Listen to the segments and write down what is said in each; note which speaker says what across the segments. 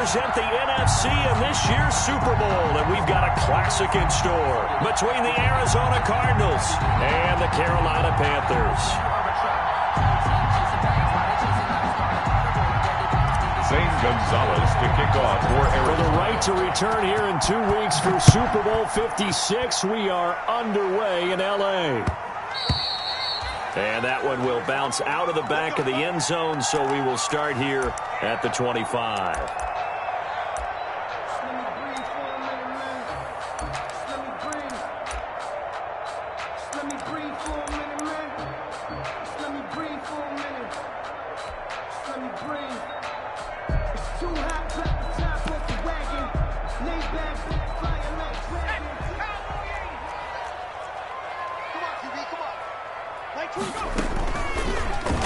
Speaker 1: represent the NFC in this year's Super Bowl, and we've got a classic in store between the Arizona Cardinals and the Carolina Panthers.
Speaker 2: Zane Gonzalez to kick off for Arizona.
Speaker 1: For the right to return here in 2 weeks for Super Bowl 56, we are underway in L.A. And that one will bounce out of the back of the end zone, so we will start here at the 25.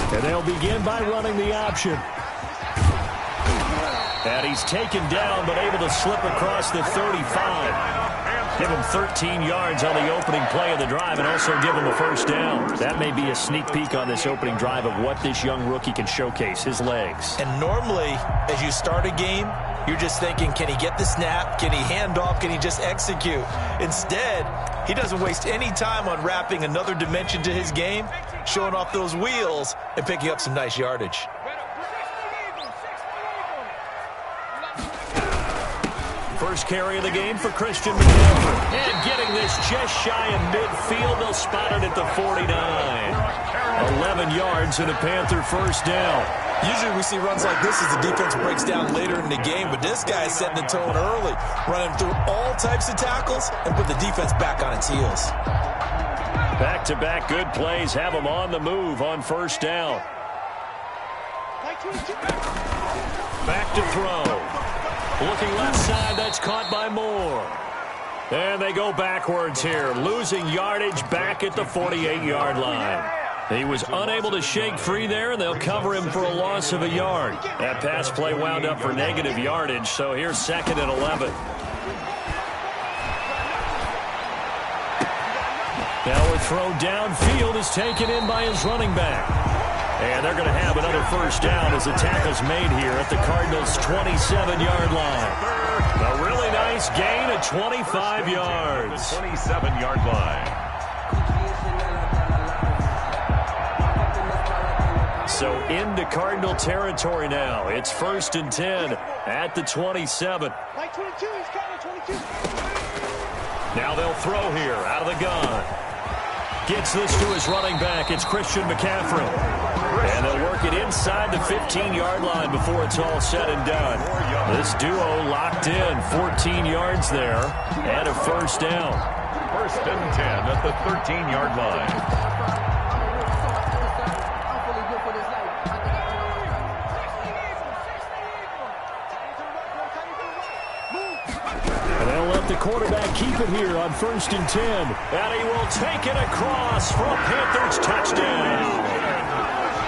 Speaker 1: And they'll begin by running the option. And he's taken down, but able to slip across the 35. Give him 13 yards on the opening play of the drive and also give him a first down. That may be a sneak peek on this opening drive of what this young rookie can showcase, his legs.
Speaker 3: And normally, as you start a game, you're just thinking, can he get the snap? Can he hand off? Can he just execute? Instead, he doesn't waste any time on wrapping another dimension to his game, showing off those wheels, and picking up some nice yardage.
Speaker 1: First carry of the game for Christian McCaffrey. And getting this just shy of midfield, they'll spot it at the 49. 11 yards and a Panther first down.
Speaker 3: Usually we see runs like this as the defense breaks down later in the game, but this guy is setting the tone early, running through all types of tackles and put the defense back on its heels.
Speaker 1: Back-to-back good plays have them on the move on first down. Back to throw. Looking left side, that's caught by Moore. And they go backwards here, losing yardage back at the 48-yard line. He was unable to shake free there, and they'll cover him for a loss of a yard. That pass play wound up for negative yardage, so here's 2nd and 11. Now a throw downfield is taken in by his running back. And they're going to have another first down as the tackle's made here at the Cardinals' 27-yard line. A really nice gain of 25 yards.
Speaker 2: 27-yard line.
Speaker 1: So into Cardinal territory now. It's 1st and 10 at the 27. Now they'll throw here out of the gun. Gets this to his running back. It's Christian McCaffrey. And they'll work it inside the 15-yard line before it's all said and done. This duo locked in. 14 yards there and a first down.
Speaker 2: 1st and 10 at the 13-yard line.
Speaker 1: The quarterback keep it here on 1st and 10. And he will take it across for a Panthers touchdown.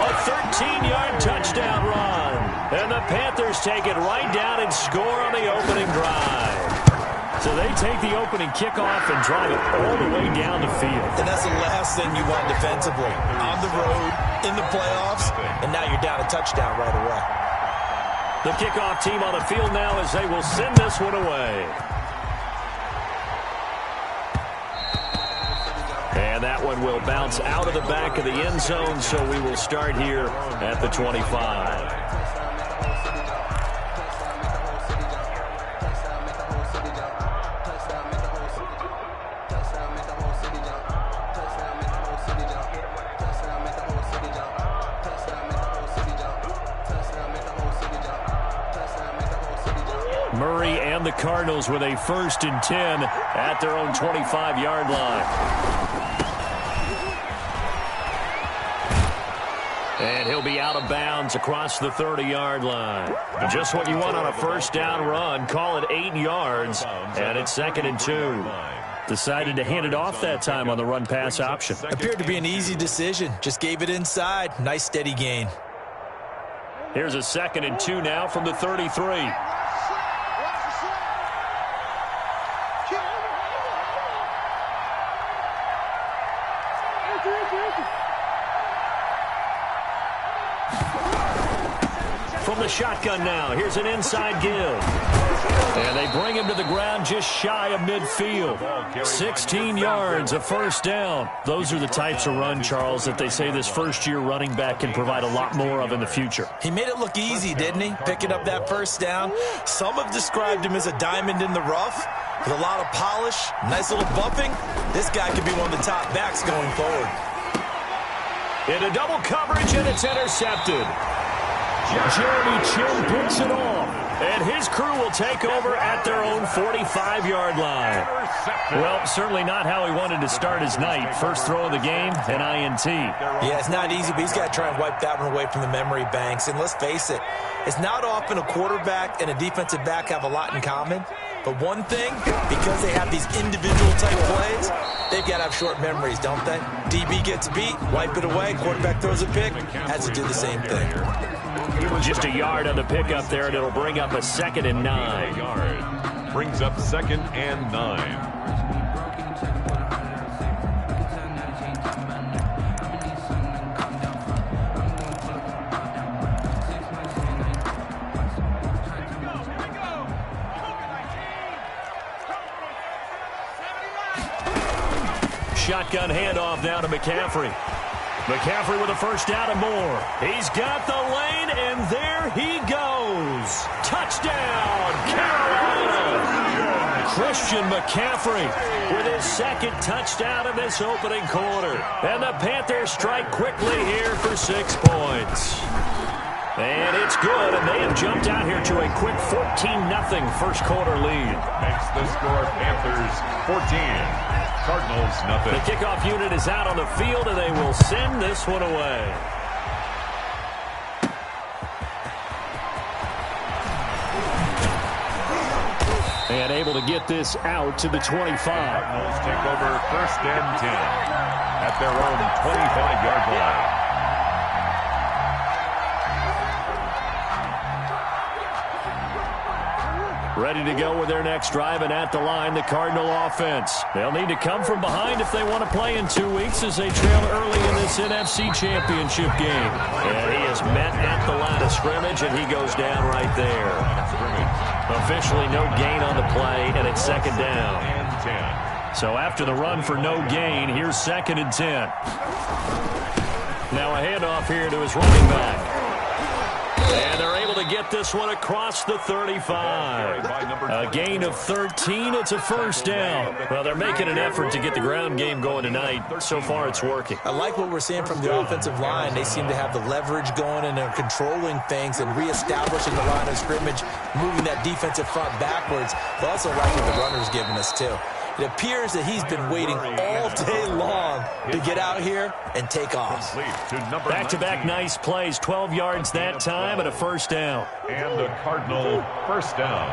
Speaker 1: A 13-yard touchdown run. And the Panthers take it right down and score on the opening drive. So they take the opening kickoff and drive it all the way down the field.
Speaker 3: And that's the last thing you want defensively. On the road, in the playoffs, and now you're down a touchdown right away.
Speaker 1: The kickoff team on the field now as they will send this one away. And that one will bounce out of the back of the end zone, so we will start here at the 25. Murray and the Cardinals with a 1st and 10 at their own 25-yard line. And he'll be out of bounds across the 30-yard line. Just what you want on a first down run. Call it 8 yards, and it's 2nd and 2. Decided to hand it off that time on the run-pass option.
Speaker 3: Appeared to be an easy decision. Just gave it inside. Nice steady gain.
Speaker 1: Here's a 2nd and 2 now from the 33. From the shotgun now. Here's an inside give. And they bring him to the ground just shy of midfield. 16 yards, a first down. Those are the types of run, Charles, that they say this first-year running back can provide a lot more of in the future.
Speaker 3: He made it look easy, didn't he? Picking up that first down. Some have described him as a diamond in the rough with a lot of polish, nice little bumping. This guy could be one of the top backs going forward.
Speaker 1: Into double coverage, and it's intercepted. Jeremy Chin picks it off, and his crew will take over at their own 45-yard line. Well, certainly not how he wanted to start his night. First throw of the game, an INT.
Speaker 3: Yeah, it's not easy, but he's got to try and wipe that one away from the memory banks. And let's face it, it's not often a quarterback and a defensive back have a lot in common. But one thing, because they have these individual type plays, they've got to have short memories, don't they? DB gets beat, wipe it away, quarterback throws a pick, has to do the same thing.
Speaker 1: Just a yard on the pickup there, and it'll bring up a 2nd and 9.
Speaker 2: Brings up 2nd and 9.
Speaker 1: Shotgun handoff now to McCaffrey. McCaffrey with a first down and more. He's got the lane, and there he goes. Touchdown, Carolina! Christian McCaffrey with his 2nd touchdown of this opening quarter. And the Panthers strike quickly here for 6 points. And it's good, and they have jumped out here to a quick 14-0 first quarter lead.
Speaker 2: Makes the score Panthers 14. Cardinals, nothing.
Speaker 1: The kickoff unit is out on the field, and they will send this one away. And able to get this out to the 25.
Speaker 2: Cardinals take over 1st and 10 at their own 25-yard line.
Speaker 1: Ready to go with their next drive, and at the line, the Cardinal offense. They'll need to come from behind if they want to play in 2 weeks as they trail early in this NFC Championship game. And he is met at the line of scrimmage, and he goes down right there. Officially no gain on the play, and it's 2nd down. So after the run for no gain, here's 2nd and 10. Now a handoff here to his running back. And they're able to get this one across the 35. A gain of 13. It's a first down. Well, they're making an effort to get the ground game going tonight. So far, it's working.
Speaker 3: I like what we're seeing from the offensive line. They seem to have the leverage going, and they're controlling things and reestablishing the line of scrimmage, moving that defensive front backwards. But also like what the runner's giving us, too. It appears that he's been waiting all day long to get out here and take off.
Speaker 1: Back-to-back nice plays. 12 yards that time and a first down.
Speaker 2: And the Cardinal first down.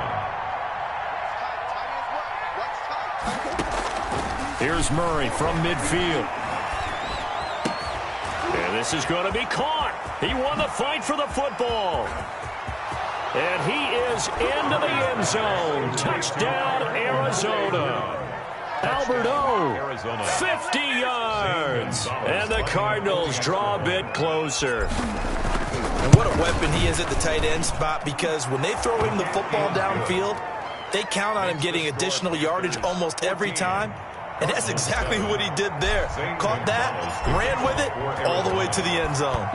Speaker 1: Here's Murray from midfield. And this is going to be caught. He won the fight for the football. And he is into the end zone. Touchdown, Arizona. Alberto, 50 yards. And the Cardinals draw a bit closer.
Speaker 3: And what a weapon he is at the tight end spot, because when they throw him the football downfield, they count on him getting additional yardage almost every time. And that's exactly what he did there. Caught that, ran with it, all the way to the end zone.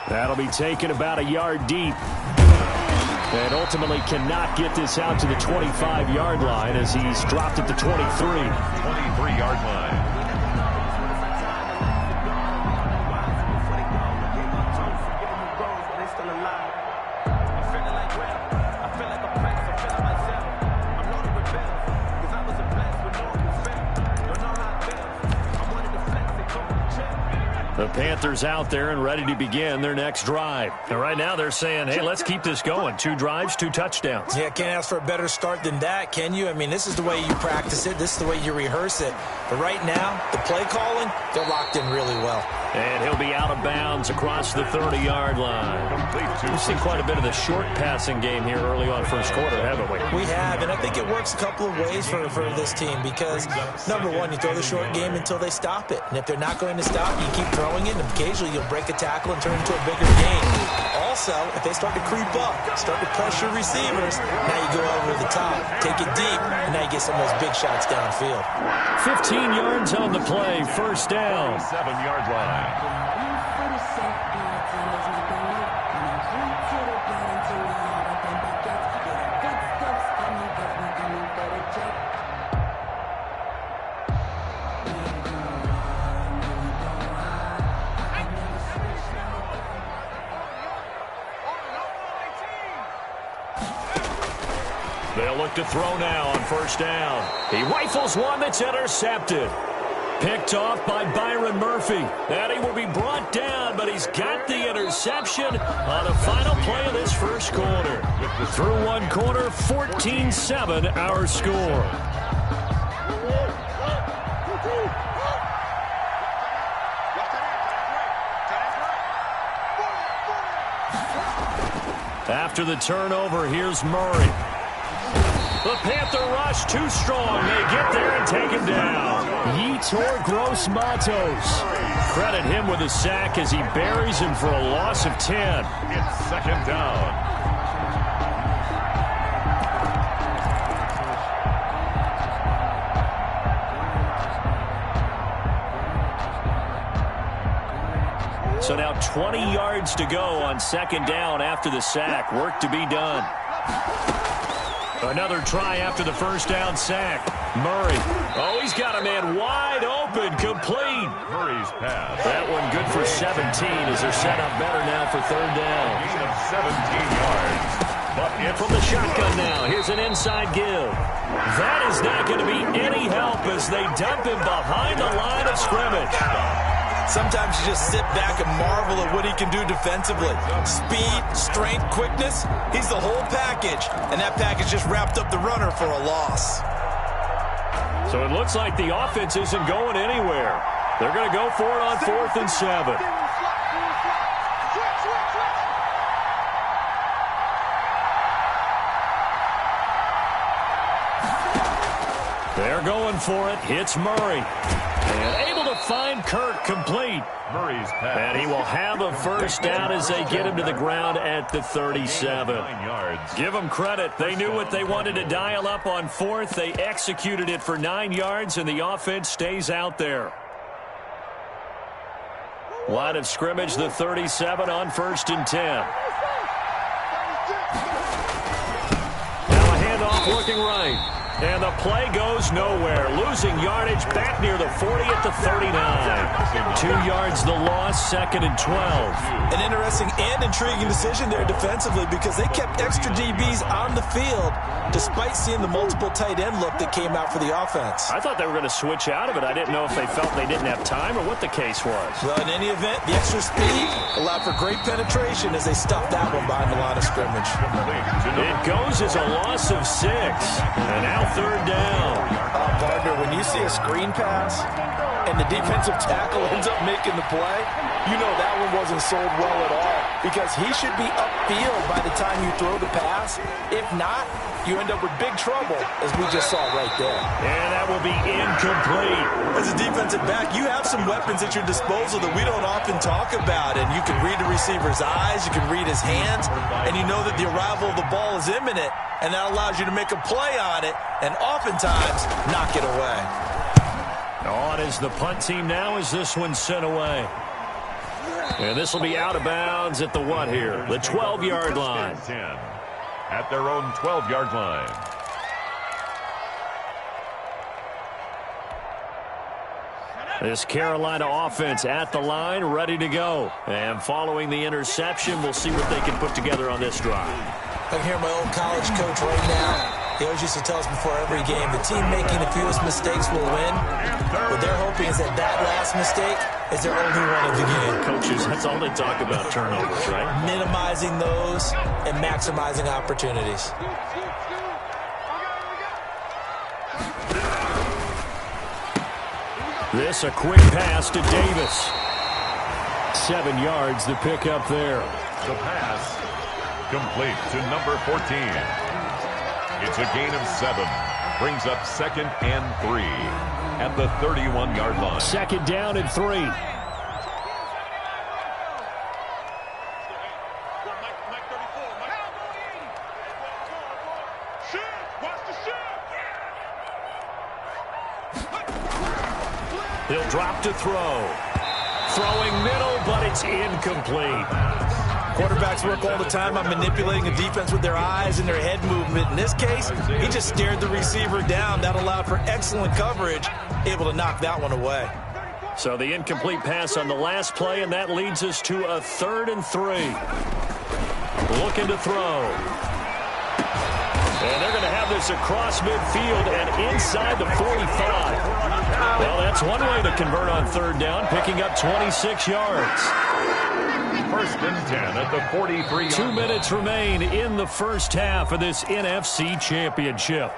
Speaker 1: That'll be taken about a yard deep. And ultimately cannot get this out to the 25-yard line as he's dropped at the 23.
Speaker 2: 23-yard line.
Speaker 1: The Panthers out there and ready to begin their next drive. And right now they're saying, hey, let's keep this going. 2 drives, 2 touchdowns.
Speaker 3: Yeah, can't ask for a better start than that, can you? I mean, this is the way you practice it. This is the way you rehearse it. But right now, the play calling, they're locked in really well.
Speaker 1: And he'll be out of bounds across the 30-yard line. We've seen quite a bit of the short passing game here early on first quarter, haven't we?
Speaker 3: We have, and I think it works a couple of ways for this team because, number one, you throw the short game until they stop it. And if they're not going to stop, you keep throwing it, and occasionally you'll break a tackle and turn it into a bigger game. Also, if they start to creep up, start to pressure receivers, now you go over the top, take it deep, and now you get some of those big shots downfield.
Speaker 1: 15 yards on the play, first down.
Speaker 2: 7-yard line.
Speaker 1: They'll look to throw now on first down. He rifles one that's intercepted. Picked off by Byron Murphy. And he will be brought down, but he's got the interception on the final play of this first quarter. Through one quarter, 14-7 our score. After the turnover, here's Murray. The Panther rush too strong. They get there and take him down. Yetur Gross-Matos. Credit him with a sack as he buries him for a loss of 10.
Speaker 2: It's second down.
Speaker 1: So now 20 yards to go on second down after the sack. Work to be done. Another try after the first down sack. Murray. Oh, he's got a man wide open, complete.
Speaker 2: Murray's pass.
Speaker 1: That one good for 17 as they're set up better now for third down.
Speaker 2: Gain of 17 yards. But
Speaker 1: And from the shotgun now, here's an inside give. That is not going to be any help as they dump him behind the line of scrimmage.
Speaker 3: Sometimes you just sit back and marvel at what he can do defensively. Speed, strength, quickness, he's the whole package. And that package just wrapped up the runner for a loss.
Speaker 1: So it looks like the offense isn't going anywhere. They're going to go for it on 4th and 7. They're going for it. Hits Murray. And able to find Kirk complete.
Speaker 2: Murray's pass.
Speaker 1: And he will have a first down as they get him to the ground at the 37.
Speaker 2: 9 yards.
Speaker 1: Give them credit. They knew what they wanted to dial up on 4th. They executed it for 9 yards, and the offense stays out there. Line of scrimmage, the 37 on 1st and 10. Now a handoff looking right. And the play goes nowhere. Losing yardage back near the 40 at the 39. 2 yards the loss, 2nd and 12.
Speaker 3: An interesting and intriguing decision there defensively because they kept extra DBs on the field despite seeing the multiple tight end look that came out for the offense.
Speaker 1: I thought they were going to switch out of it. I didn't know if they felt they didn't have time or what the case was.
Speaker 3: Well, in any event, the extra speed allowed for great penetration as they stuffed that one behind the line of scrimmage.
Speaker 1: It goes as a loss of 6. And now 3rd down.
Speaker 3: Partner, when you see a screen pass and the defensive tackle ends up making the play, you know that one wasn't sold well at all because he should be upfield by the time you throw the pass. If not, you end up with big trouble, as we just saw right there.
Speaker 1: And that will be incomplete.
Speaker 3: As a defensive back, you have some weapons at your disposal that we don't often talk about, and you can read the receiver's eyes, you can read his hands, and you know that the arrival of the ball is imminent, and that allows you to make a play on it, and oftentimes knock it away.
Speaker 1: On is the punt team now as this one's sent away. And this will be out of bounds at the what here? The 12-yard line.
Speaker 2: 10 at their own 12-yard line.
Speaker 1: This Carolina offense at the line, ready to go. And following the interception, we'll see what they can put together on this drive.
Speaker 3: I can hear my old college coach right now. He always used to tell us before every game, the team making the fewest mistakes will win. What they're hoping is that that last mistake is their only one of the game.
Speaker 1: Coaches, that's all they talk about, turnovers, right?
Speaker 3: Minimizing those and maximizing opportunities.
Speaker 1: This a quick pass to Davis. 7 yards the pick up there.
Speaker 2: The pass complete to number 14. It's a gain of 7. Brings up 2nd and 3 at the 31-yard line.
Speaker 1: 2nd down and 3. He'll drop to throw. Throwing middle, but it's incomplete.
Speaker 3: Quarterbacks work all the time on manipulating a defense with their eyes and their head movement. In this case, he just stared the receiver down. That allowed for excellent coverage, able to knock that one away.
Speaker 1: So the incomplete pass on the last play, and that leads us to a 3rd and 3. Looking to throw. And they're going to have this across midfield and inside the 45. Well, that's one way to convert on 3rd down, picking up 26 yards.
Speaker 2: 1st and 10 at the 43.
Speaker 1: 2 minutes remain in the first half of this NFC Championship.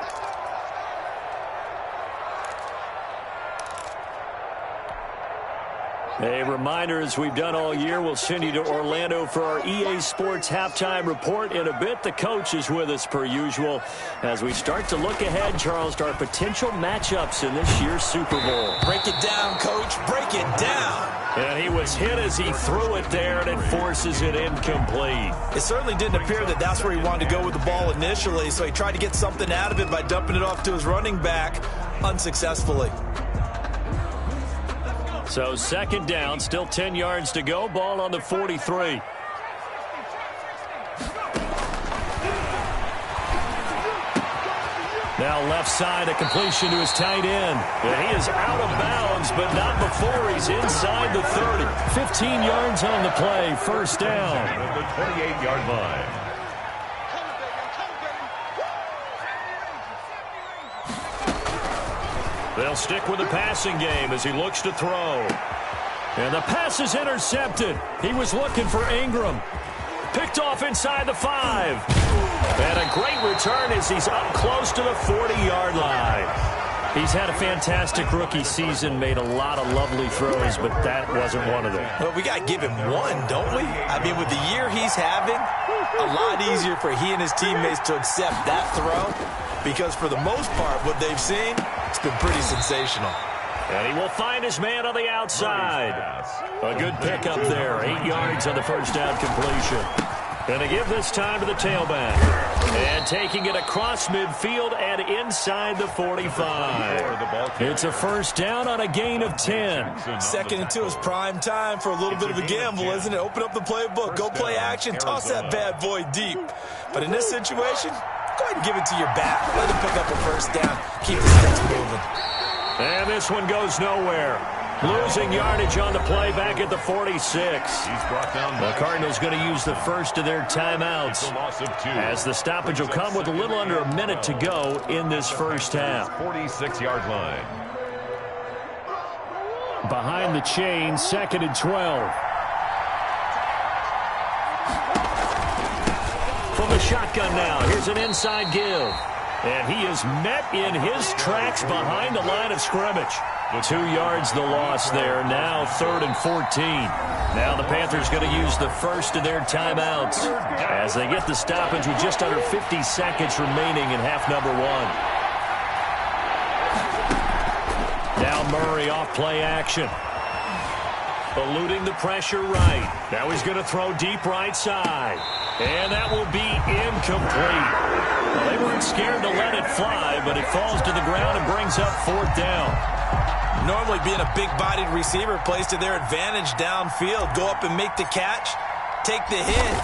Speaker 1: A reminder, as we've done all year, we'll send you to Orlando for our EA Sports halftime report in a bit. The coach is with us per usual as we start to look ahead, Charles, to our potential matchups in this year's Super Bowl.
Speaker 3: Break it down, Coach. Break it down.
Speaker 1: And he was hit as he threw it there, and it forces it incomplete.
Speaker 3: It certainly didn't appear that that's where he wanted to go with the ball initially, so he tried to get something out of it by dumping it off to his running back unsuccessfully.
Speaker 1: So 2nd down, still 10 yards to go. Ball on the 43. Now left side, a completion to his tight end. And he is out of bounds, but not before he's inside the 30. 15 yards on the play, 1st down.
Speaker 2: At the 28-yard line.
Speaker 1: They'll stick with the passing game as he looks to throw. And the pass is intercepted. He was looking for Ingram. Picked off inside the 5. And a great return as he's up close to the 40-yard line. He's had a fantastic rookie season, made a lot of lovely throws, but that wasn't one of them.
Speaker 3: Well, we got to give him one, don't we? I mean, with the year he's having, a lot easier for he and his teammates to accept that throw because for the most part, what they've seen, it's been pretty sensational.
Speaker 1: And he will find his man on the outside. A good pickup there. 8 yards on the 1st down completion. Going to give this time to the tailback. And taking it across midfield and inside the 45. It's a 1st down on a gain of 10.
Speaker 3: 2nd and 2 is prime time for a little bit of a gamble, isn't it? Open up the playbook. Go play action. Toss that bad boy deep. But in this situation, go ahead and give it to your back. Let him pick up a 1st down. Keep the sticks moving.
Speaker 1: And this one goes nowhere. Losing yardage on the play back at the 46. The Cardinals going to use the first of their timeouts as the stoppage will come with a little under a minute to go in this first half.
Speaker 2: 46-yard line.
Speaker 1: Behind the chain, 2nd and 12. From the shotgun now, here's an inside give. And he is met in his tracks behind the line of scrimmage. 2 yards the loss there. Now 3rd and 14. Now the Panthers going to use the first of their timeouts as they get the stoppage with just under 50 seconds remaining in half number 1. Now Murray off play action. Eluding the pressure right. Now he's going to throw deep right side. And that will be incomplete. Well, they weren't scared to let it fly, but it falls to the ground and brings up 4th down.
Speaker 3: Normally being a big-bodied receiver plays to their advantage downfield. Go up and make the catch, take the hit,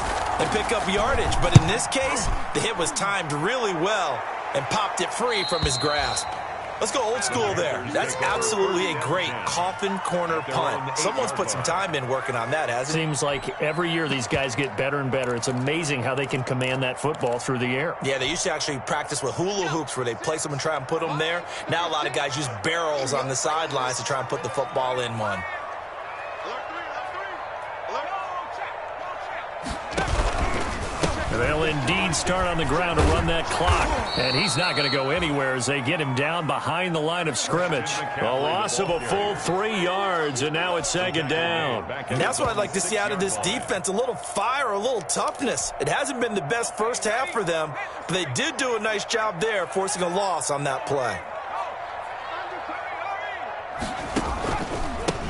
Speaker 3: and pick up yardage. But in this case, the hit was timed really well and popped it free from his grasp. Let's go old school there. That's absolutely a great coffin corner punt. Someone's put some time in working on that, hasn't it?
Speaker 1: Seems like every year these guys get better and better. It's amazing how they can command that football through the air.
Speaker 3: Yeah, they used to actually practice with hula hoops where they place them and try and put them there. Now a lot of guys use barrels on the sidelines to try and put the football in one.
Speaker 1: They'll indeed start on the ground to run that clock. And he's not going to go anywhere as they get him down behind the line of scrimmage. A loss of a full 3 yards, and now it's second down.
Speaker 3: And that's what I'd like to see out of this defense, a little fire, a little toughness. It hasn't been the best first half for them, but they did do a nice job there, forcing a loss on that play.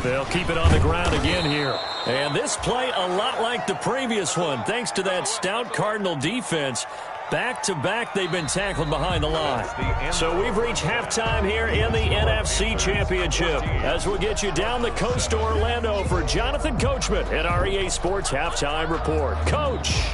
Speaker 1: They'll keep it on the ground again here. And this play a lot like the previous one, thanks to that stout Cardinal defense. Back-to-back, they've been tackled behind the line. So we've reached halftime here in the NFC Championship. As we'll get you down the coast to Orlando for Jonathan Coachman at our EA Sports Halftime Report. Coach.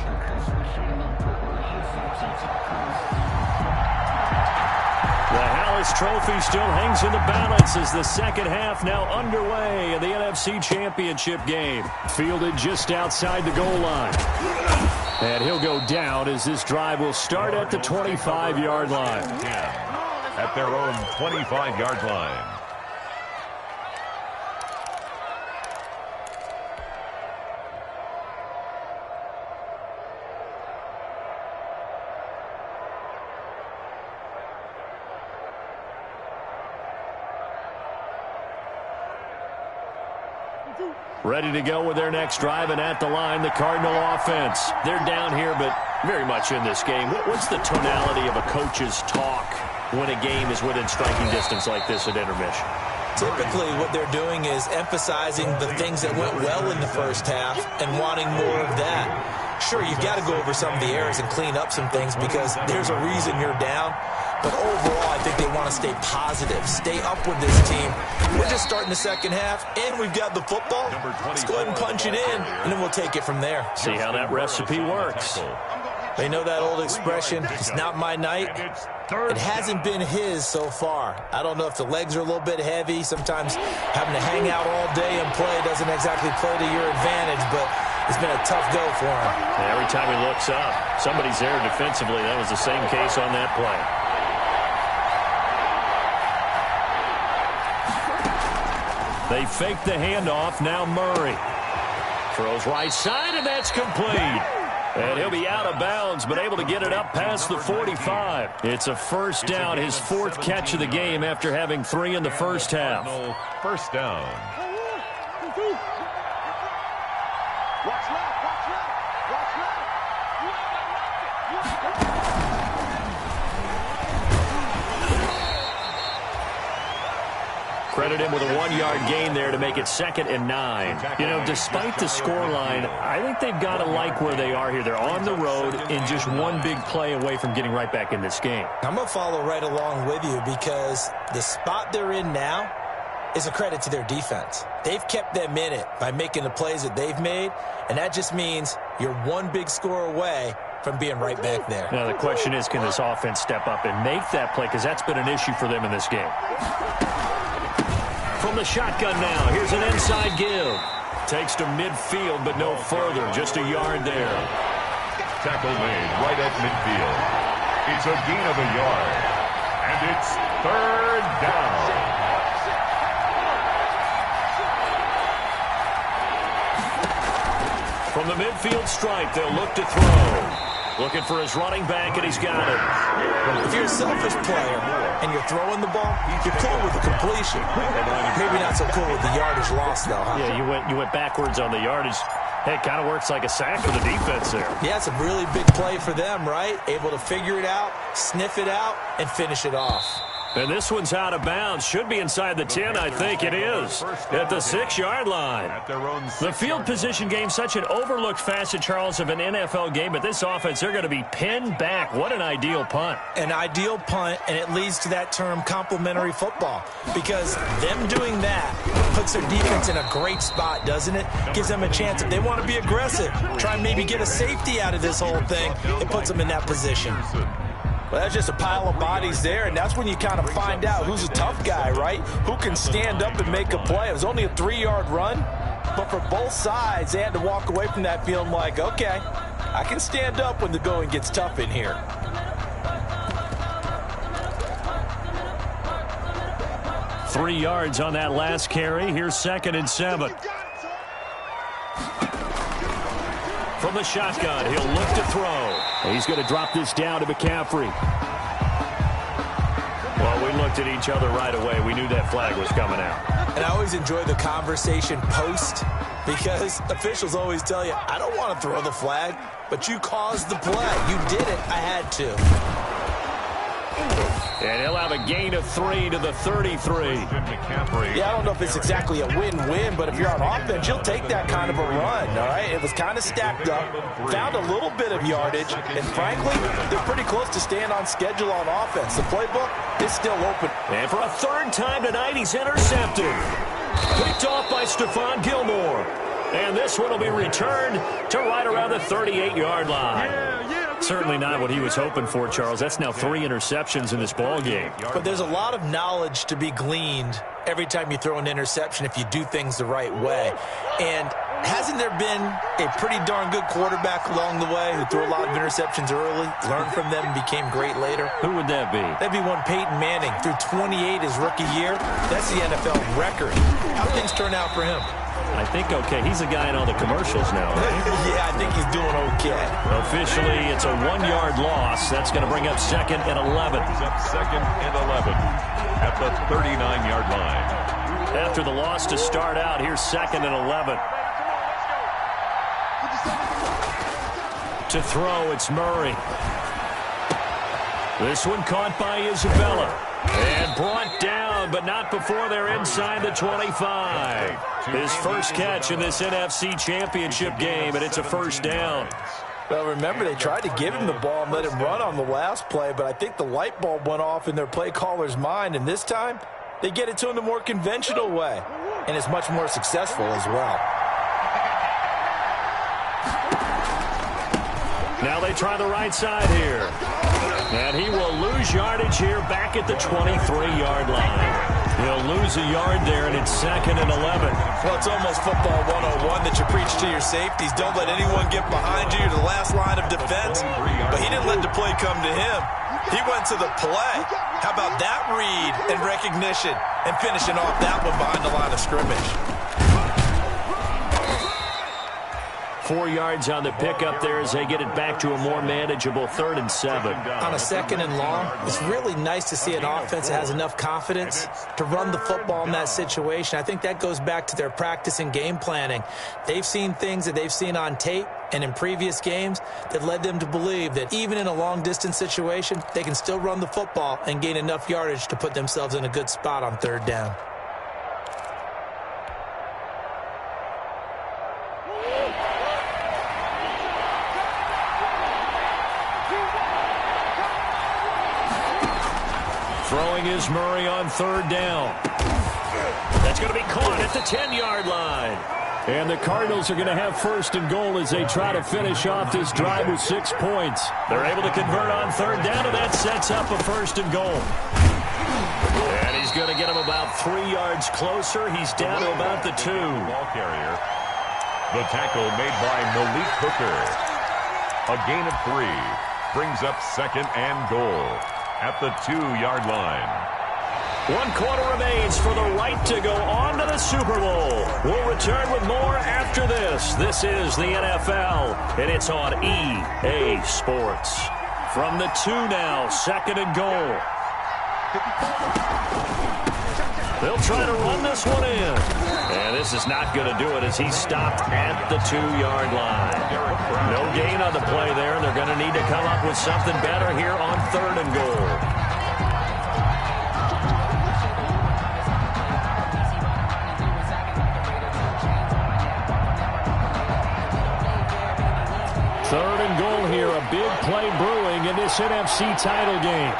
Speaker 1: The Hallis Trophy still hangs in the balance as the second half now underway in the NFC Championship game. Fielded just outside the goal line. And he'll go down as this drive will start at the 25-yard line.
Speaker 2: At their own 25-yard line.
Speaker 1: Ready to go with their next drive, and at the line, the Cardinal offense. They're down here, but very much in this game. What's the tonality of a coach's talk when a game is within striking distance like this at intermission?
Speaker 3: Typically, what they're doing is emphasizing the things that went well in the first half and wanting more of that. Sure, you've got to go over some of the errors and clean up some things because there's a reason you're down. But overall, I think they want to stay positive, stay up with this team. We're just starting the second half, and we've got the football. Let's go ahead and punch it in, and then we'll take it from there.
Speaker 1: See how that recipe works.
Speaker 3: They know that old expression, it's not my night. It hasn't been his so far. I don't know if the legs are a little bit heavy. Sometimes having to hang out all day and play doesn't exactly play to your advantage, but it's been a tough go for him.
Speaker 1: And every time he looks up, somebody's there defensively. That was the same case on that play. They fake the handoff. Now Murray throws right side, and that's complete. And he'll be out of bounds, but able to get it up past the 45. It's a first down, his fourth catch of the game after having 3 in the first half.
Speaker 2: First down.
Speaker 1: Credit him with a 1-yard gain there to make it 2nd and 9. You know, despite the scoreline, I think they've got to like where they are here. They're on the road and just one big play away from getting right back in this game.
Speaker 3: I'm going to follow right along with you because the spot they're in now is a credit to their defense. They've kept them in it by making the plays that they've made, and that just means you're one big score away from being right back there.
Speaker 1: Now, the question is, can this offense step up and make that play? Because that's been an issue for them in this game. From the shotgun now, here's an inside give. Takes to midfield, but no further. Just a yard there.
Speaker 2: Tackle made right at midfield. It's a gain of a yard. And it's 3rd down.
Speaker 1: From the midfield stripe, they'll look to throw. Looking for his running back, and he's got it.
Speaker 3: If you're a selfish player and you're throwing the ball, you're cool with the completion. Maybe not so cool with the yardage loss, though, huh?
Speaker 1: Yeah, you went backwards on the yardage. Hey, it kind of works like a sack for the defense there.
Speaker 3: Yeah, it's a really big play for them, right? Able to figure it out, sniff it out, and finish it off.
Speaker 1: And this one's out of bounds. Should be inside the 10, I think it is. At the 6-yard line. The field position game, such an overlooked facet, Charles, of an NFL game. But this offense, they're going to be pinned back. What an ideal punt.
Speaker 3: An ideal punt, and it leads to that term complementary football. Because them doing that puts their defense in a great spot, doesn't it? Gives them a chance, if they want to be aggressive, try and maybe get a safety out of this whole thing. It puts them in that position. Well, that's just a pile of bodies there, and that's when you kind of find out who's a tough guy, right? Who can stand up and make a play. It was only a 3-yard run, but for both sides, they had to walk away from that feeling like, okay, I can stand up when the going gets tough in here.
Speaker 1: Three yards on that last carry. Here's 2nd and 7. from the shotgun. He'll look to throw. He's going to drop this down to McCaffrey. Well, we looked at each other right away. We knew that flag was coming out.
Speaker 3: And I always enjoy the conversation post because officials always tell you, I don't want to throw the flag, but you caused the play. You did it. I had to.
Speaker 1: And he'll have a gain of 3 to the 33.
Speaker 3: Yeah, I don't know if it's exactly a win-win, but if you're on offense, you'll take that kind of a run, all right? It was kind of stacked up, found a little bit of yardage, and frankly, they're pretty close to staying on schedule on offense. The playbook is still open.
Speaker 1: And for a third time tonight, he's intercepted. Picked off by Stephon Gilmore. And this one will be returned to right around the 38-yard line. Certainly not what he was hoping for, Charles. That's now 3 interceptions in this ball game.
Speaker 3: But there's a lot of knowledge to be gleaned every time you throw an interception if you do things the right way. And hasn't there been a pretty darn good quarterback along the way who threw a lot of interceptions early, learned from them, and became great later?
Speaker 1: Who would that be?
Speaker 3: That'd be one Peyton Manning. Threw 28 his rookie year. That's the NFL record. How things turn out for him?
Speaker 1: I think okay. He's a guy in all the commercials now, right?
Speaker 3: Yeah, I think he's doing okay.
Speaker 1: Officially, it's a 1-yard loss. That's going to bring up 2nd and 11.
Speaker 2: Up 2nd and 11 at the 39-yard line.
Speaker 1: After the loss to start out, here's 2nd and 11. To throw, it's Murray. This one caught by Isabella. And brought down, but not before they're inside the 25. His first catch in this NFC Championship game, and it's a first down.
Speaker 3: Well, remember, they tried to give him the ball and let him run on the last play, but I think the light bulb went off in their play caller's mind, and this time they get it to him the more conventional way, and it's much more successful as well.
Speaker 1: Now they try the right side here. And he will lose yardage here back at the 23-yard line. He'll lose a yard there, and it's 2nd and 11.
Speaker 3: Well, it's almost football 101 that you preach to your safeties. Don't let anyone get behind you. You're the last line of defense. But he didn't let the play come to him. He went to the play. How about that read and recognition and finishing off that one behind the line of scrimmage?
Speaker 1: 4 yards on the pickup there as they get it back to a more manageable 3rd and 7.
Speaker 3: On a 2nd and long, it's really nice to see an offense that has enough confidence to run the football in that situation. I think that goes back to their practice and game planning. They've seen things that they've seen on tape and in previous games that led them to believe that even in a long-distance situation, they can still run the football and gain enough yardage to put themselves in a good spot on 3rd down.
Speaker 1: Throwing is Murray on 3rd down. That's going to be caught at the 10-yard line. And the Cardinals are going to have 1st and goal as they try to finish off this drive with 6 points. They're able to convert on 3rd down, and that sets up a 1st and goal. And he's going to get him about 3 yards closer. He's down to about the 2.
Speaker 2: Ball carrier. The tackle made by Malik Hooker. A gain of 3 brings up 2nd and goal at the 2-yard line.
Speaker 1: 1 quarter remains for the right to go on to the Super Bowl. We'll return with more after this. This is the NFL, and it's on EA Sports. From the 2 now, 2nd and goal. They'll try to run this one in. And this is not going to do it as he's stopped at the 2-yard line. No gain on the play there. They're going to need to come up with something better here on 3rd and goal. Third and goal here, a big play brewing in this NFC title game.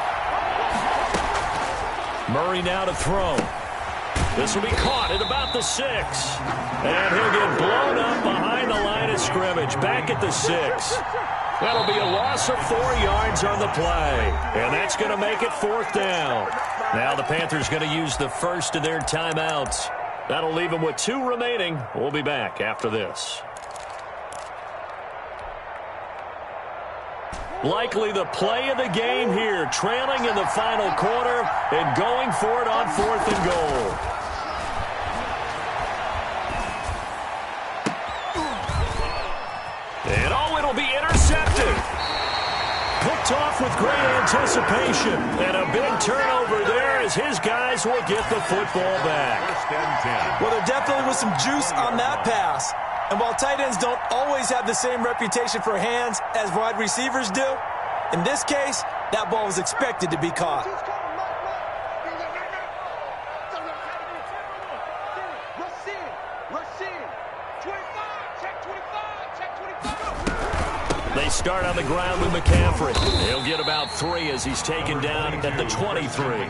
Speaker 1: Murray now to throw. This will be caught at about the 6. And he'll get blown up behind the line of scrimmage, back at the 6. That'll be a loss of 4 yards on the play. And that's going to make it 4th down. Now the Panthers going to use the first of their timeouts. That'll leave them with 2 remaining. We'll be back after this. Likely the play of the game here, trailing in the final quarter and going for it on 4th and goal. And Kicked off with great anticipation. And a big turnover there as his guys will get the football back.
Speaker 2: First and 10.
Speaker 3: Well, there definitely was some juice on that pass. And while tight ends don't always have the same reputation for hands as wide receivers do, in this case, that ball was expected to be caught.
Speaker 1: They start on the ground with McCaffrey. He'll get about 3 as he's taken down at the 23.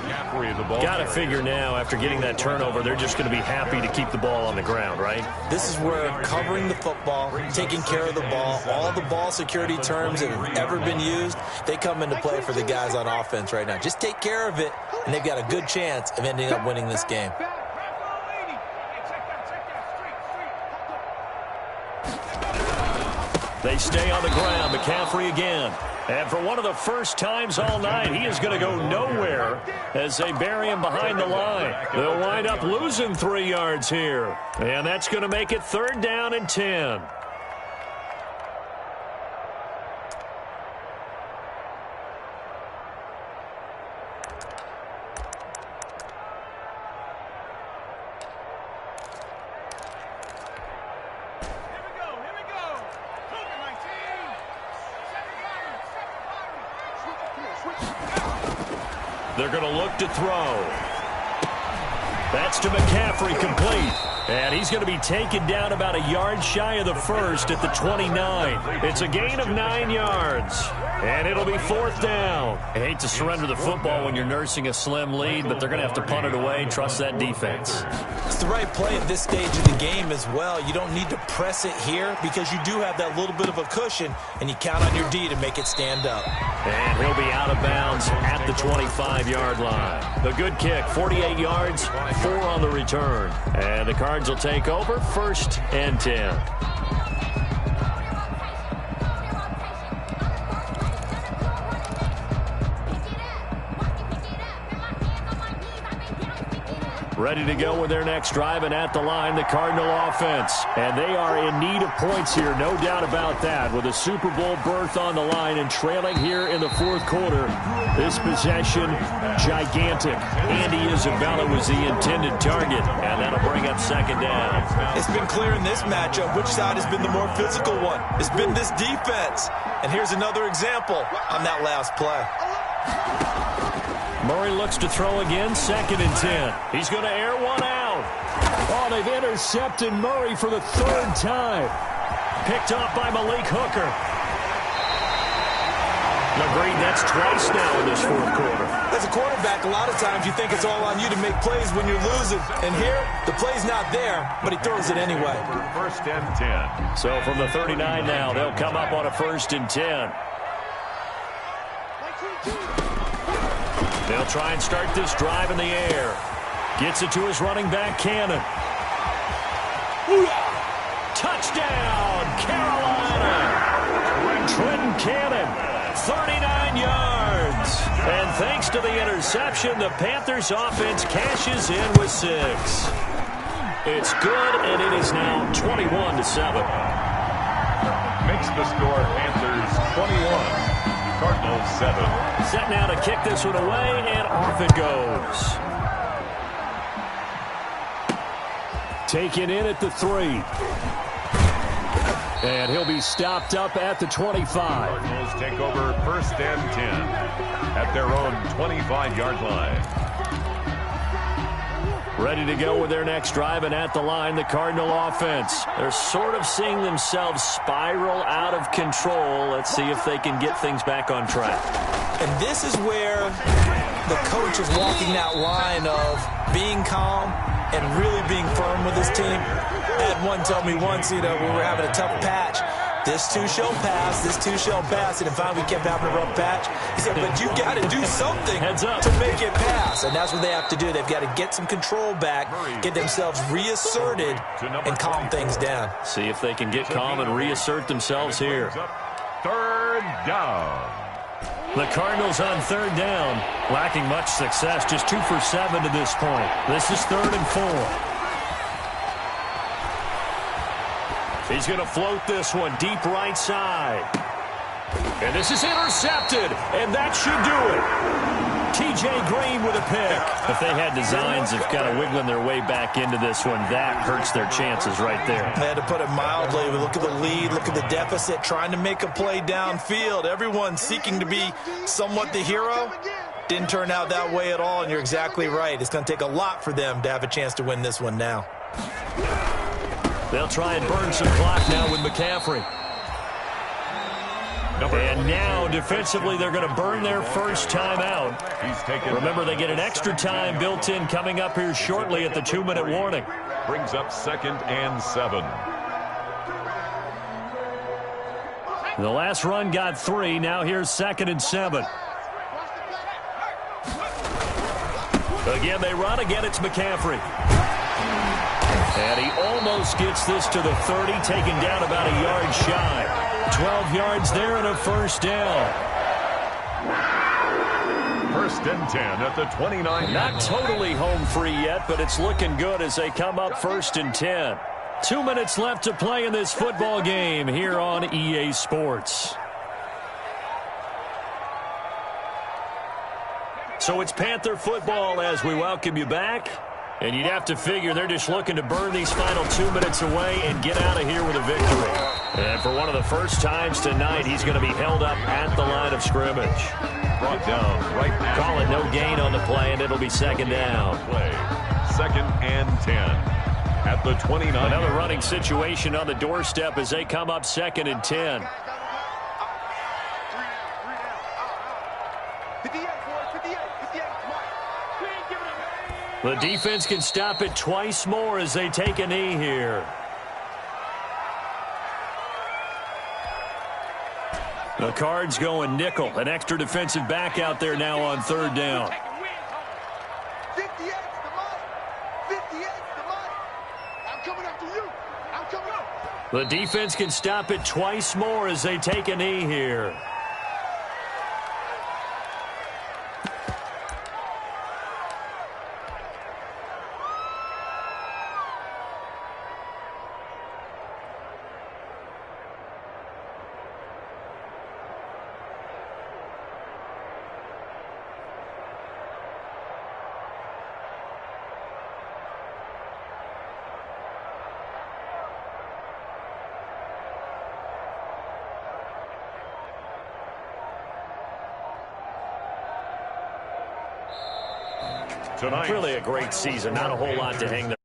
Speaker 1: Got to figure now, after getting that turnover, they're just going to be happy to keep the ball on the ground, right?
Speaker 3: This is where covering the football, taking care of the ball, all the ball security terms that have ever been used, they come into play for the guys on offense right now. Just take care of it, and they've got a good chance of ending up winning this game.
Speaker 1: They stay on the ground. McCaffrey again. And for one of the first times all night, he is going to go nowhere as they bury him behind the line. They'll wind up losing 3 yards here. And that's going to make it 3rd down and 10. They're going to look to throw. That's to McCaffrey, complete. And he's going to be taken down about a yard shy of the first at the 29. It's a gain of 9 yards. And it'll be 4th down. I hate to surrender the football when you're nursing a slim lead, but they're going to have to punt it away and trust that defense.
Speaker 3: It's the right play at this stage of the game as well. You don't need to press it here because you do have that little bit of a cushion, and you count on your D to make it stand up.
Speaker 1: And he'll be out of bounds at the 25-yard line. A good kick, 48 yards, 4 on the return. And the Cards will take over, 1st and 10. Ready to go with their next drive, and at the line, the Cardinal offense. And they are in need of points here, no doubt about that. With a Super Bowl berth on the line and trailing here in the 4th quarter, this possession, gigantic. Andy Isabella was the intended target, and that'll bring up 2nd down.
Speaker 3: It's been clear in this matchup which side has been the more physical one. It's been this defense. And here's another example on that last play.
Speaker 1: Murray looks to throw again, 2nd and 10. He's going to air one out. Oh, they've intercepted Murray for the 3rd time. Picked off by Malik Hooker. Agreed, that's twice now in this 4th quarter.
Speaker 3: As a quarterback, a lot of times you think it's all on you to make plays when you're losing. And here, the play's not there, but he throws it anyway.
Speaker 2: 1st and 10.
Speaker 1: So from the 39 now, they'll come up on a 1st and 10. They'll try and start this drive in the air. Gets it to his running back, Cannon. Touchdown, Carolina! Trenton Cannon, 39 yards. And thanks to the interception, the Panthers offense cashes in with 6. It's good, and it is now 21-7.
Speaker 2: Makes the score Panthers 21. Cardinals 7.
Speaker 1: Set now to kick this one away, and off it goes. Taken in at the 3. And he'll be stopped up at the 25.
Speaker 2: Cardinals take over 1st and 10 at their own 25-yard line.
Speaker 1: Ready to go with their next drive, and at the line, the Cardinal offense. They're sort of seeing themselves spiral out of control. Let's see if they can get things back on track.
Speaker 3: And this is where the coach is walking that line of being calm and really being firm with his team. I had one tell me once, we were having a tough patch. This too shall pass, this too shall pass. And finally we kept having a rough patch. He said, but you got to do something to make it pass. And that's what they have to do. They've got to get some control back, get themselves reasserted, and calm things down.
Speaker 1: See if they can get calm and reassert themselves here.
Speaker 2: 3rd down.
Speaker 1: The Cardinals on 3rd down, lacking much success, just 2 for 7 to this point. This is 3rd and 4. He's going to float this one deep right side. And this is intercepted, and that should do it. T.J. Green with a pick. If they had designs of kind of wiggling their way back into this one, that hurts their chances right there.
Speaker 3: I had to put it mildly. Look at the lead, look at the deficit, trying to make a play downfield. Everyone seeking to be somewhat the hero. Didn't turn out that way at all, and you're exactly right. It's going to take a lot for them to have a chance to win this one now.
Speaker 1: They'll try and burn some clock now with McCaffrey. And now, defensively, they're going to burn their first timeout. Remember, they get an extra time built in coming up here shortly at the 2-minute warning.
Speaker 2: Brings up 2nd and 7.
Speaker 1: The last run got 3. Now here's 2nd and 7. Again, they run. Again, it's McCaffrey. And he almost gets this to the 30, taken down about a yard shy. 12 yards there and a first down.
Speaker 2: 1st and 10 at the 29.
Speaker 1: Not totally home free yet, but it's looking good as they come up 1st and 10. 2 minutes left to play in this football game here on EA Sports. So it's Panther football as we welcome you back. And you'd have to figure they're just looking to burn these final 2 minutes away and get out of here with a victory. And for one of the first times tonight, he's going to be held up at the line of scrimmage.
Speaker 2: Brought down right now.
Speaker 1: Call it no gain on the play, and it'll be 2nd down.
Speaker 2: Play. 2nd and 10 at the 29.
Speaker 1: Another running situation on the doorstep as they come up 2nd and 10. The defense can stop it twice more as they take a knee here. The Cards going nickel. An extra defensive back out there now on 3rd down. The defense can stop it twice more as they take a knee here.
Speaker 2: Tonight.
Speaker 1: Really a great season. Not a whole lot to hang there.